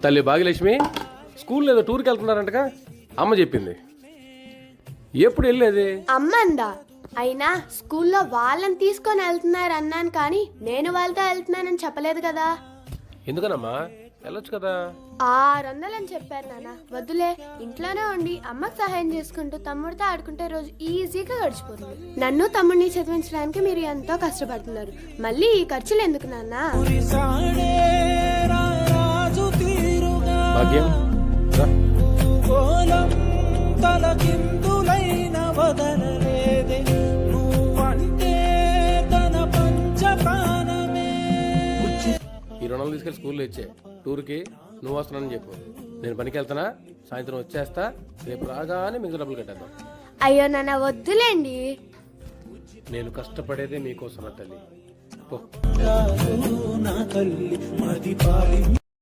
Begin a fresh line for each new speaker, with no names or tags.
తల్లి భాగ్యలక్ష్మి స్కూల్లో ఏదో టూర్కి వెళ్తున్నారంటగా అమ్మ చెప్పింది. ఎప్పుడు వెళ్ళేది?
అమ్మందా? అయినా స్కూల్లో వాళ్ళని తీసుకొని వెళ్తున్నారు అన్నాను కానీ నేను వాళ్ళతో వెళ్తున్నానని చెప్పలేదు కదా.
ఎందుకనమ్మా, వెళ్ళొచ్చు కదా.
600 అని చెప్పారు నాన్న. వద్దులే, ఇంట్లోనే ఉండి అమ్మకు సహాయం చేసుకుంటూ తమ్ముడితో ఆడుకుంటే రోజు ఈజీగా గడిచిపోతుంది. నన్ను తమ్ముడిని చదివించడానికి మీరు ఎంతో కష్టపడుతున్నారు, మళ్ళీ ఈ ఖర్చులు ఎందుకు నాన్న?
భాగ్యం రా. ఈ 200 తీసుకెళ్ళి స్కూల్లో ఇచ్చే. టూర్కి నువ్వు వస్తున్నానని చెప్పు. నేను పనికి వెళ్తానా, సాయంత్రం వచ్చేస్తా. రేపు రాగానే మీకు డబ్బులు కట్టేద్దాం.
అయ్యో నాన్న వద్దులేండి.
నేను కష్టపడేదే మీకోసం తల్లి. పో.